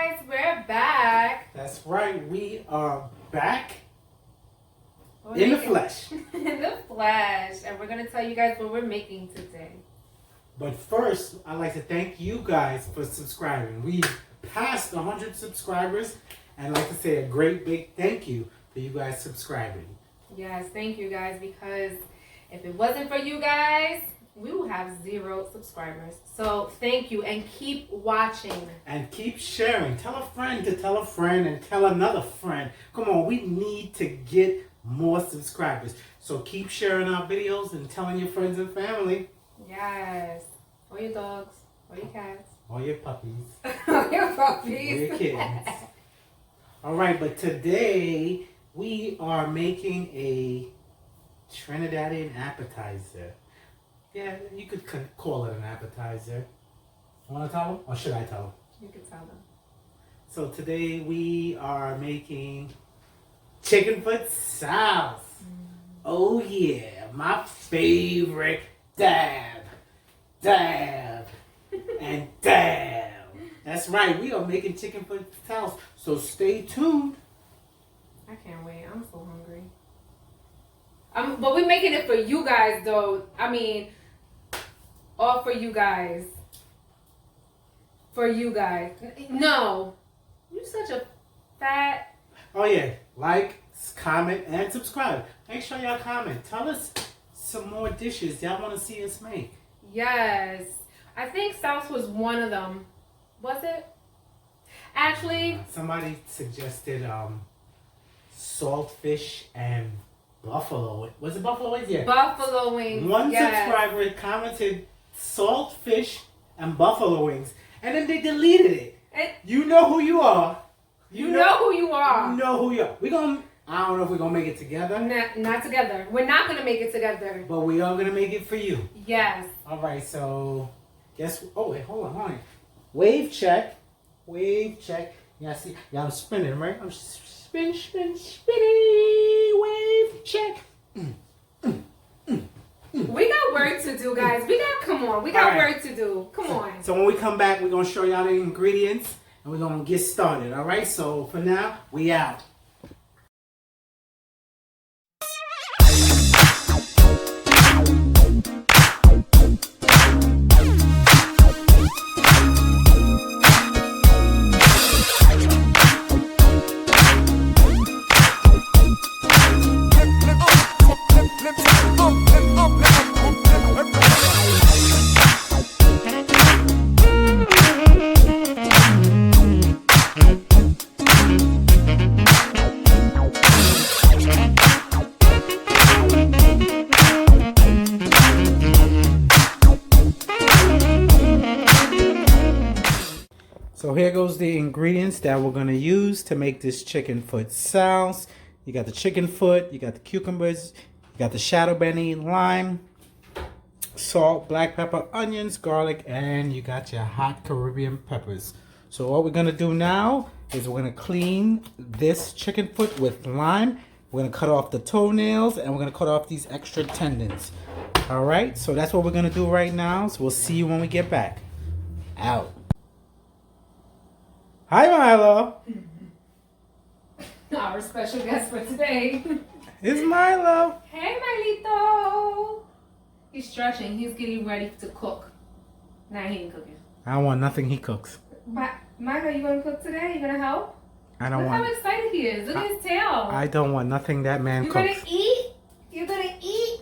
guys, we're back. That's right, we are back We're in the making- flesh. In the flesh. And we're going to tell you guys what we're making today. But first, I'd like to thank you guys for subscribing. We passed 100 subscribers, and I'd like to say a great big thank you for you guys subscribing. Yes, thank you guys, because if it wasn't for you guys, we will have 0 subscribers. So thank you, and keep watching. And keep sharing. Tell a friend to tell a friend and tell another friend. Come on, we need to get more subscribers. So keep sharing our videos and telling your friends and family. Yes. Or your dogs. Or your cats. Or your puppies. Or your Or puppies. your kids. All right, but today we are making a Trinidadian appetizer. Yeah, you could call it an appetizer. Want to tell them? Or should I tell them? You can tell them. So today we are making chickenfoot sauce. Oh yeah, my favorite dab, and dab. That's right, we are making chickenfoot sauce. So stay tuned. I can't wait. I'm so hungry. But we're making it for you guys, though. I mean, all for you guys. For you guys. No. You're such a fat... Oh yeah, like, comment, and subscribe. Make sure y'all comment. Tell us some more dishes y'all want to see us make. Yes. I think Souse was one of them. Was it? Actually... Somebody suggested saltfish and buffalo. Was it buffalo wings? Yeah. Buffalo wings. One yes. subscriber commented saltfish and buffalo wings, and then they deleted it. You know who you are. You know who you are. You know who you are. I don't know if we're gonna make it together. Not together. We're not gonna make it together. But we are gonna make it for you. Yes. All right. So, oh wait, hold on. Wave check. Yeah, see, yeah, I'm spinning, right? I'm spinning. Wave check. We got work to do, guys. Come on. We got work to do. Come on. So when we come back, we're going to show y'all the ingredients and we're going to get started. All right. So for now, we out. So here goes the ingredients that we're going to use to make this chicken foot sauce. You got the chicken foot, you got the cucumbers, you got the shadow benny, lime, salt, black pepper, onions, garlic, and you got your hot Caribbean peppers. So what we're going to do now is we're going to clean this chicken foot with lime. We're going to cut off the toenails and we're going to cut off these extra tendons. All right, so that's what we're going to do right now. So we'll see you when we get back. Out. Hi, Milo. Our special guest for today. It's Milo. Hey, Milito. He's stretching. He's getting ready to cook. Nah, he ain't cooking. I don't want nothing he cooks. Milo, you gonna cook today? You gonna help? I don't Look want. how excited he is. Look at his tail. I don't want nothing that man You're cooks. gonna eat? You're gonna eat?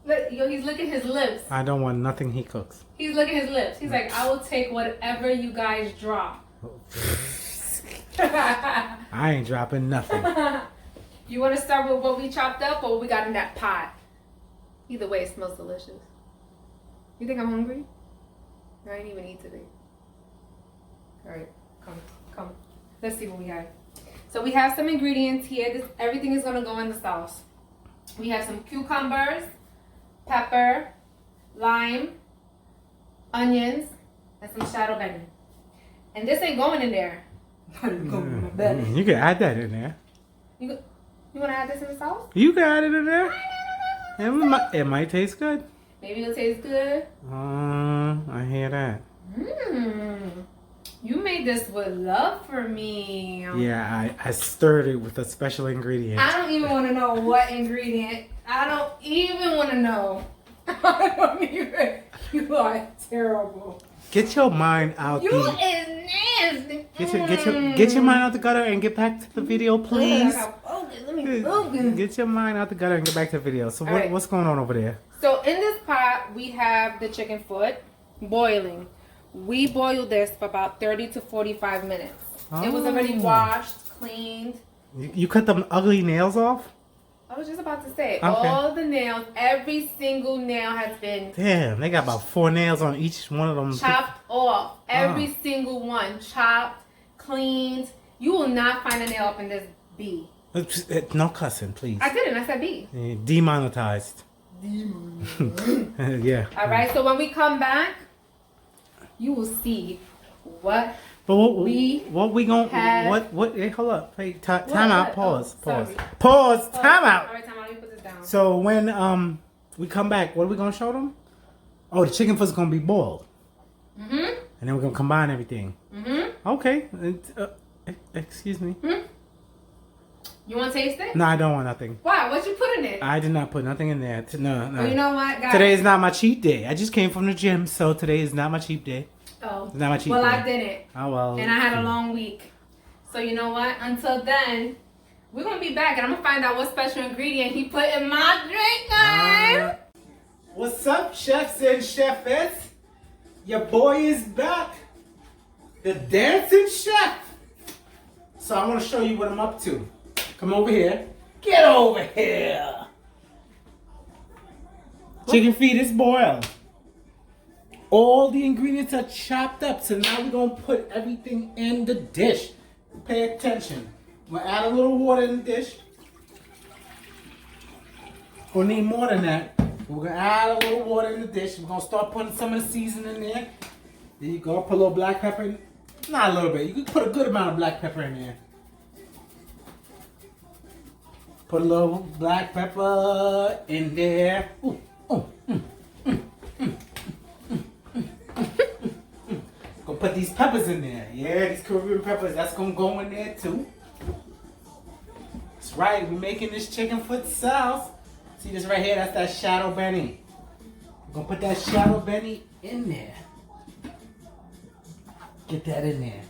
Look, yo, he's licking his lips. I don't want nothing he cooks. He's licking his lips. He's like, I will take whatever you guys drop. I ain't dropping nothing. You want to start with what we chopped up or what we got in that pot? Either way, it smells delicious. You think I'm hungry? I didn't even eat today. All right, come. Let's see what we have. So we have some ingredients here. Everything is going to go in the sauce. We have some cucumbers, pepper, lime, onions, and some shadow benny. And this ain't going in there. You can add that in there. You want to add this in the sauce? You can add it in there. It might taste good. Maybe it'll taste good. I hear that. You made this with love for me. Yeah, I stirred it with a special ingredient. I don't even want to know what ingredient. I don't even want to know. I don't even. You are terrible. Get your mind out. You is nasty. Get your mind out the gutter and get back to the video, please. Let me focus. Get your mind out the gutter and get back to the video. So what's going on over there? So in this pot we have the chicken foot boiling. We boiled this for about 30 to 45 minutes. It was already washed, cleaned. You cut them ugly nails off? I was just about to say, Okay. all the nails, every single nail has been Damn, they got about 4 nails on each one of them. chopped off. Every single one chopped, cleaned. You will not find a nail up in this bee. No cussing, please. I didn't. I said bee. Demonetized. Yeah. All right. So when we come back, you will see what. But what we gonna had- what? Hey, hold up. Hey, time out. Pause. Oh, Pause. sorry. Pause. Time out. All right, time out. Let me put this down. So when we come back, what are we gonna show them? Oh, the chicken foot's gonna be boiled. And then we're gonna combine everything. Okay. Excuse me. You want to taste it? No, I don't want nothing. Why? What you put in it? I did not put nothing in there. No. Well, you know what, guys? Today is not my cheat day. I just came from the gym, so today is not my cheat day. Oh. It's not my cheat Well, day. I didn't. Oh well. And I had a long week. So you know what? Until then, we're gonna be back and I'm gonna find out what special ingredient he put in my drink, guys. What's up, chefs and chefettes? Your boy is back. The dancing chef. So I want to show you what I'm up to. Come over here. Get over here. Chicken feet is boiled. All the ingredients are chopped up. So now we're going to put everything in the dish. Pay attention. We'll add a little water in the dish. We'll need more than that. We're going to add a little water in the dish. We're going to start putting some of the seasoning in there. There you go. Put a little black pepper in. Not a little bit. You can put a good amount of black pepper in there. Put a little black pepper in there. Ooh, oh, Gonna put these peppers in there. Yeah, these Caribbean peppers. That's gonna go in there too. That's right. We're making this chicken foot sauce. See this right here? That's that shadow Benny. We're gonna put that shadow Benny in there. Get that in there.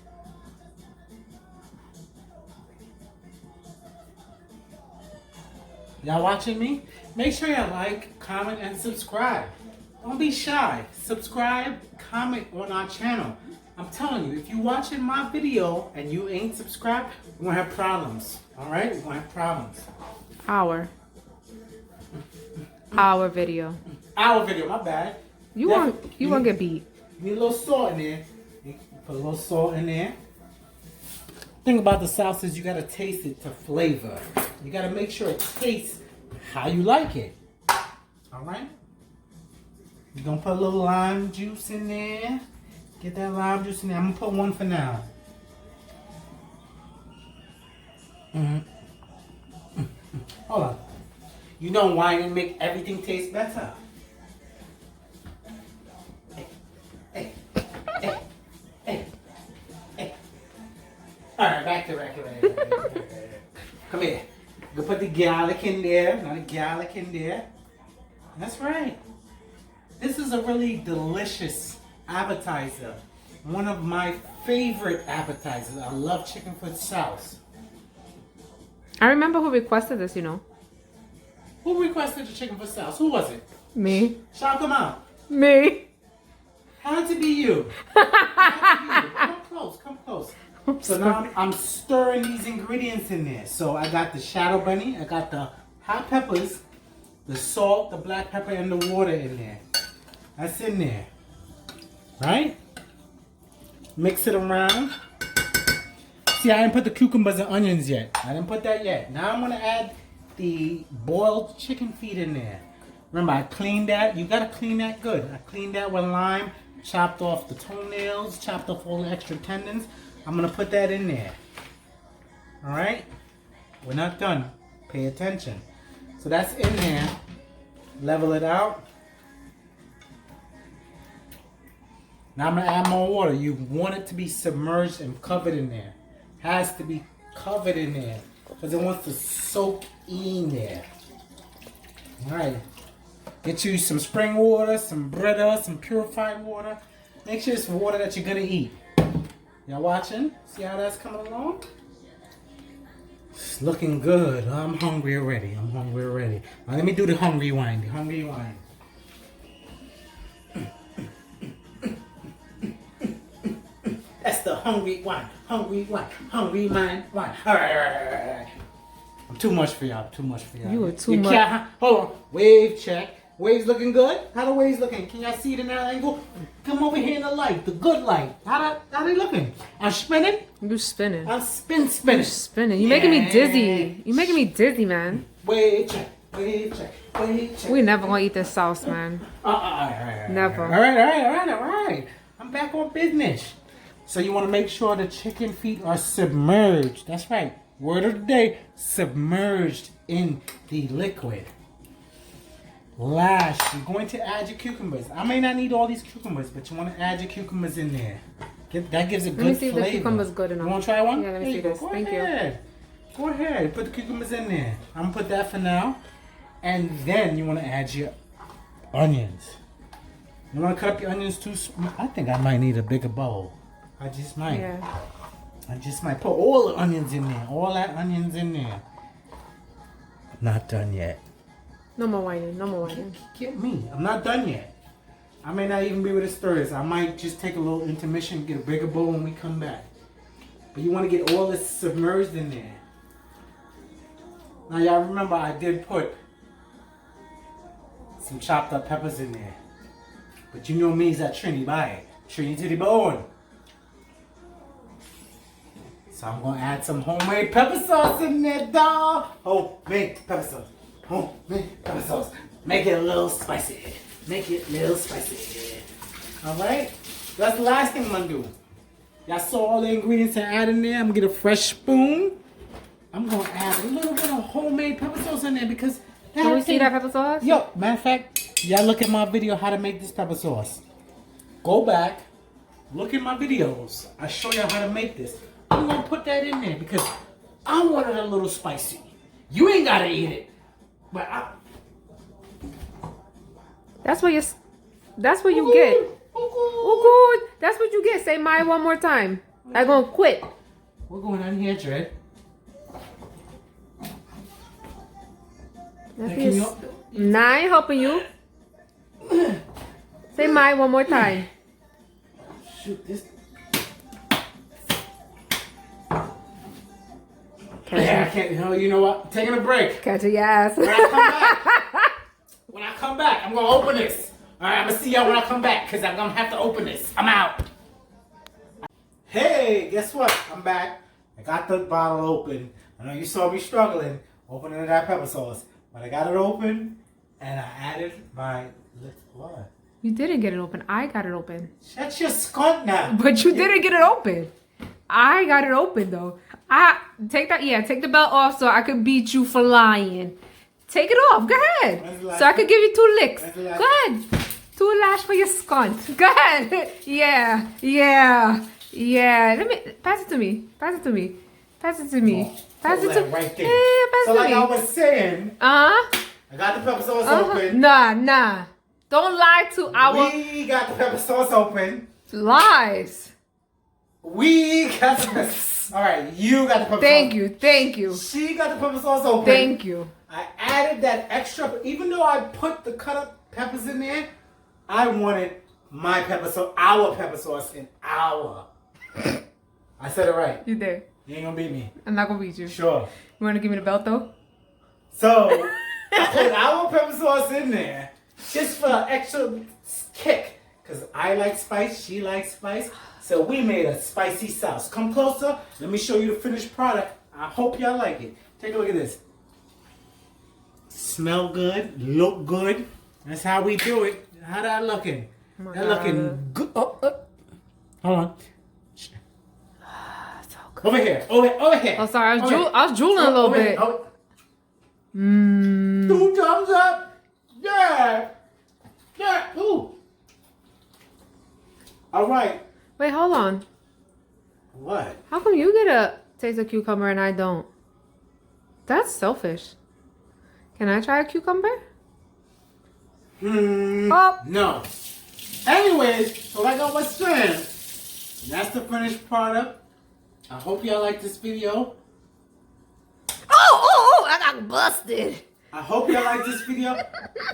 Y'all watching me? Make sure you like, comment, and subscribe. Don't be shy. Subscribe, comment on our channel. I'm telling you, if you're watching my video and you ain't subscribed, we're gonna have problems. Alright? We're gonna have problems. Our video. Our video, my bad. You won't get beat. Need a little salt in there. Put a little salt in there. Thing about the sauce is you gotta taste it to flavor. You gotta make sure it tastes how you like it. Alright? You're gonna put a little lime juice in there. Get that lime juice in there. I'm gonna put one for now. Hold on. You know why it make everything taste better? Hey. Alright, back to Come here. You put the garlic in there. Now the garlic in there. That's right. This is a really delicious appetizer. One of my favorite appetizers. I love chicken foot sauce. I remember who requested this, you know. Who requested the chicken foot sauce? Who was it? Me. Shout them out. Me. Had to be you. Had to be you. Come close. Come close. So now I'm stirring these ingredients in there. So I got the shadow bunny, I got the hot peppers, the salt, the black pepper, and the water in there. That's in there. Right? Mix it around. See, I didn't put the cucumbers and onions yet. I didn't put that yet. Now I'm gonna add the boiled chicken feet in there. Remember, I cleaned that. You gotta clean that good. I cleaned that with lime, chopped off the toenails, chopped off all the extra tendons. I'm gonna put that in there. Alright? We're not done. Pay attention. So that's in there. Level it out. Now I'm gonna add more water. You want it to be submerged and covered in there. Has to be covered in there because it wants to soak in there. All right. Get you some spring water, some Brita, some purified water. Make sure it's water that you're gonna eat. Y'all watching? See how that's coming along? It's looking good. I'm hungry already. Now let me do the hungry wine. That's the hungry wine. Hungry wine. All right. I'm too much for y'all. You are too much. Hold on. Wave check. Waves looking good? How the waves looking? Can y'all see it in that angle? Come over here in the light, the good light. How they looking? I'm spinning? You spinning. I'm spinning. You spinning. You making me dizzy. You making me dizzy, man. Wave check. We never gonna eat this sauce, man. All right. Never. All right. I'm back on business. So you want to make sure the chicken feet are submerged. That's right. Word of the day, submerged in the liquid. Last, you're going to add your cucumbers. I may not need all these cucumbers, but you want to add your cucumbers in there. That gives a good flavor. Let me see if the cucumber's good enough. You want to try one? Yeah, let me see this. Thank you. Go ahead. Put the cucumbers in there. I'm going to put that for now. And then you want to add your onions. You want to cut up your onions too small? I think I might need a bigger bowl. I just might. Yeah. I just might put all the onions in there. All that onions in there. Not done yet. No more whining. Get me. I'm not done yet. I may not even be able to stir this. I might just take a little intermission, get a bigger bowl when we come back. But you want to get all this submerged in there. Now y'all remember I did put some chopped up peppers in there. But you know me is that Trini by it. Trini to the bone. So I'm going to add some homemade pepper sauce in there, dog. Homemade pepper sauce. Make it a little spicy. Alright? That's the last thing I'm going to do. Y'all saw all the ingredients I add in there. I'm going to get a fresh spoon. I'm going to add a little bit of homemade pepper sauce in there because... Can we see that pepper sauce? Yo, matter of fact, y'all look at my video how to make this pepper sauce. Go back, look at my videos. I show y'all how to make this. I'm going to put that in there because I want it a little spicy. You ain't got to eat it. But That's what you get. Oh, good. That's what you get. Say my one more time. I'm gonna quit. We're going on here, Dred. I ain't helping you. Say my one more time. Shoot this. I can't. You know what? I'm taking a break. Catch your ass. When I come back, I'm gonna open this. All right, I'm gonna see y'all when I come back because I'm gonna have to open this. I'm out. Hey, guess what? I'm back. I got the bottle open. I know you saw me struggling opening that pepper sauce, but I got it open and I added my what? You didn't get it open. I got it open. Shut your skunt now. But you didn't get it open. I got it open though. Take the belt off so I could beat you for lying. Take it off. Go ahead. So I could give you 2 licks. Go ahead. 2 lash for your skunt. Go ahead. Yeah. Let me pass it to me. Pass it to me. Pass it to me. Pass it to me. Right there. Yeah, pass it so to like me. I was saying, I got the pepper sauce open. Nah. Don't lie to our We got the pepper sauce open. lies. We got the pepper. All right, you got the pepper sauce. Thank you. She got the pepper sauce open. Thank you. I added that extra, even though I put the cut up peppers in there, I wanted my pepper sauce, our pepper sauce in our. I said it right. You did. You ain't gonna beat me. I'm not gonna beat you. Sure. You wanna give me the belt though? So, I put our pepper sauce in there just for an extra kick. Because I like spice, she likes spice. So we made a spicy sauce. Come closer. Let me show you the finished product. I hope y'all like it. Take a look at this. Smell good. Look good. That's how we do it. How that looking? Oh That looking good. Hold on. So good. Over here. Over here. Oh, sorry. I was drooling a little bit. 2 thumbs up. Yeah. Ooh. All right. Wait, hold on. What? How come you get a taste of cucumber and I don't? That's selfish. Can I try a cucumber? Oh. No. Anyways, so like I was saying, that's the finished product. I hope y'all like this video. Oh, I got busted. I hope y'all like this video.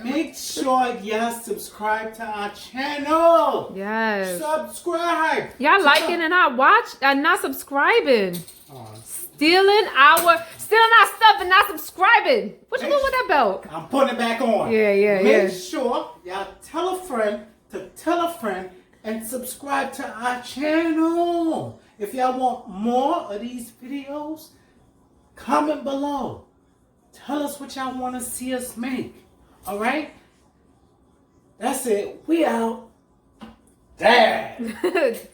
Make sure y'all subscribe to our channel. Yes. Subscribe. Y'all liking and not not subscribing. Oh, Stealing our stuff and not subscribing. What you doing with that belt? I'm putting it back on. Yeah. Make sure y'all tell a friend to tell a friend and subscribe to our channel. If y'all want more of these videos, comment below. Tell us what y'all want to see us make. All right? That's it. We out. Dad.